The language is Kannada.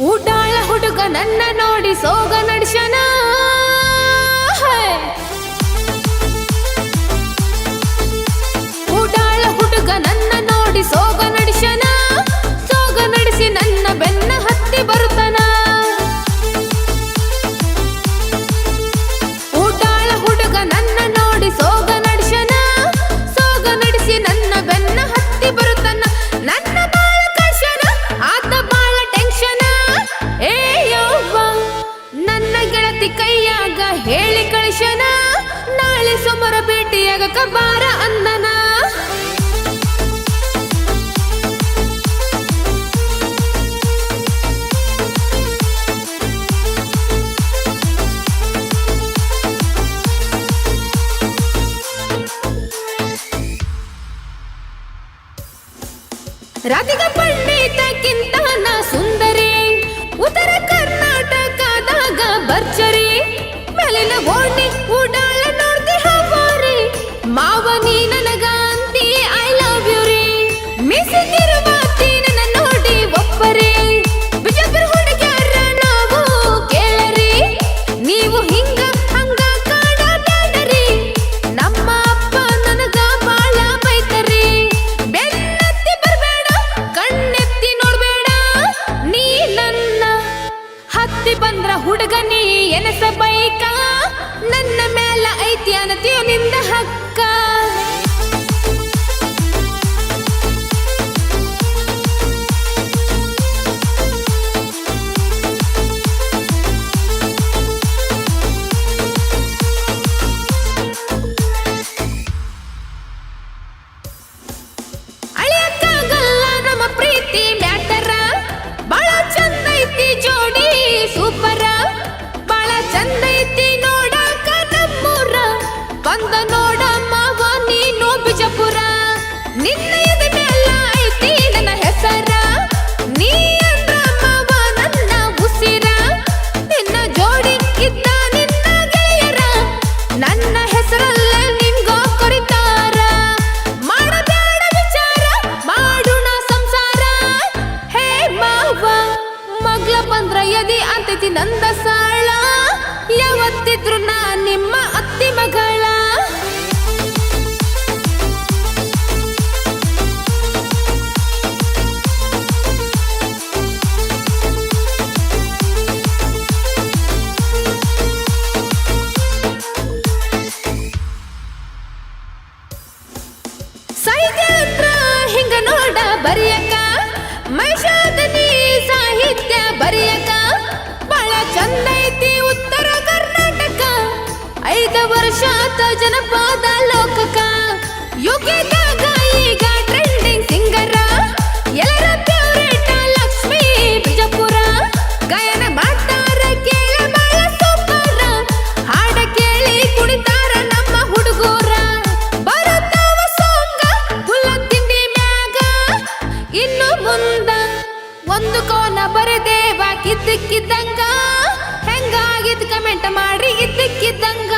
ಊಟಾಳ ಹುಡುಗ ನನ್ನ ನೋಡಿ ಸೋಗ ನಡ್ಸನ ಊಟಾಳ ಹುಡುಗ ನನ್ನ ನೋಡಿ ಸೋಗ ನಡ್ಸನ ಸೋಗ ನಡೆಸಿ ನನ್ನ ಬೆನ್ನ ಹತ್ತಿ ಬರುತ್ತನ ಊಟಾಳ ಹುಡುಗ ನನ್ನ ನೋಡಿ ಸೋಗ ನಡ್ಸನ ಸೋಗ ನಡೆಸಿ ನನ್ನ ಬೆನ್ನ ಹತ್ತಿ ಬರುತ್ತನ ನನ್ನ ಬಾಳ ಕಳ್ಸನ ಆತ ಬಾಳ ಟೆನ್ಷನ್ ಏ ಯವ್ವ ನನ್ನ ಗೆಳತಿ ಕೈಯಾಗ ಹೇಳಿ ಕಳ್ಸನ ನಾಳೆ ಸೋಮವಾರ ಭೇಟಿಯಾಗಕ ಬಾರ ಅಂದನ ರಾಧಿಕಾ ಪಂಡಿತಕ್ಕಿಂತ ನಾ ಸುಂದರಿ ಉತ್ತರ ಕರ್ನಾಟಕದಾಗ ಭರ್ಜರಿ ಮೇಲಿನ ಓಣಿ ಊಡಾಳ ನೋಡ್ತಿ ಹವಾರಿ ಮಾವ ನೀ ನನಗ ಅಂತಿ ಐ ಲವ್ ಯು ರೀ ಮೀಸಿದಿರುವಾತಿ ನನ್ನ ನೋಡಿ ಒಪ್ಪರಿ ಬಿಜಾಪುರ ಹುಡುಗ್ಯಾರ ನಾವು ಕೇಳರಿ ನೀವು ಹಿಂಗ ಹಂಗ ಕಾಡಬೇಡರಿ ನಮ್ಮ ಅಪ್ಪ ನನಗ ಬಾಳ ಬೈತರಿ ಬೆನ್ನತ್ತಿ ಬರ್ಬೇಡ ಕಣ್ಣೆತ್ತಿ ನೋಡ್ಬೇಡ ನೀ ನನ್ನ ಹತ್ತಿ ಬಂದ್ರ ಹುಡುಗ ನೀ ಎನಸ ಬೈಕ ನನ್ನ ಮೇಲ ಐತಿ ಅನತಿಯು ನಿಂದ ಹಕ್ಕ ಅಳಿಯಕ್ಕಾಗಲ್ಲ ನಮ್ಮ ಪ್ರೀತಿ ಮ್ಯಾಟರ ಬಾಳ ಚಂದ ಐತಿ ಜೋಡಿ ಸೂಪರ ಬಾಳ ಚಂದ ಐತಿ ನೋಡಾಕ ನಮ್ಮೂರ ಬಂದ ನೋಡ ಮಾವ ನೀನು ಬಿಜಾಪುರ ನಿನ್ನ ಎದೆ ಮ್ಯಾಲ ಐತಿ ನನ್ನ ಹೆಸರ ನೀ ಅಂದ್ರ ಮಾವ ನನ್ನ ಉಸಿರ ನಿನ್ನ ಜೋಡಿ ಇದ್ದ ನಿನ್ನ ಗೆಳೆಯರ ನನ್ನ ಹೆಸರಲ್ಲ ನಿನ್ಗ ಕೊರಿತಾರ ಮಾಡಬೇಡ ವಿಚಾರ ಮಾಡೋಣ ಸಂಸಾರ ಹೇ ಮಾವ ಮಗ್ಲ ಬಂದ್ರ ಎದಿ ಅಂತೈತಿ ನಂದ ಸಾಳ ಯಾವತ್ತಿದ್ರು ನಾ ನಿಮ್ಮ ಅತ್ತಿ ಮಗಳ ಸಾಹಿತ್ಯ ಅಂದ್ರ ಹಿಂಗ ನೋಡ ಬರಿಯಕ ಮೈಷಾದನಿ ಸಾಹಿತ್ಯ ಬರಿಯಕ ಬಹಳ ಚಂದ ಐತಿ ಉತ್ತರ ಕರ್ನಾಟಕ 5 ವರ್ಷ ಆತ ಜನಪದ ಲೋಕಕ ಯುಗದಾಗ ಈಗ ಟ್ರೆಂಡಿಂಗ್ ಸಿಂಗರ ಎಲ್ಲರ ಫೇವರೇಟ್ ಲಕ್ಷ್ಮೀ ಬಿಜಾಪುರ ಗಾಯನ ಮಾಡ್ತಾರ ಕೇಳ ಬಾಳ ಸೂಪರ ಹಾಡ ಕೇಳಿ ಕುಣಿತಾರ ನಮ್ಮ ಹುಡುಗೂರ ಬರುತ್ತಾವ ಸೋಂಗ ಹುಲ್ಲ ತಿಂಡಿ ಮ್ಯಾಗ ಇನ್ನು ಮುಂದ ಒಂದು ಕೋನ ಬರದೆ ಬಾಕಿದ್ದಕ್ಕಿದ್ದಂಗ ಹೆಂಗಾಗಿದ್ ಕಮೆಂಟ್ ಮಾಡ್ರಿ ಇದ್ದಕ್ಕಿದ್ದಂಗ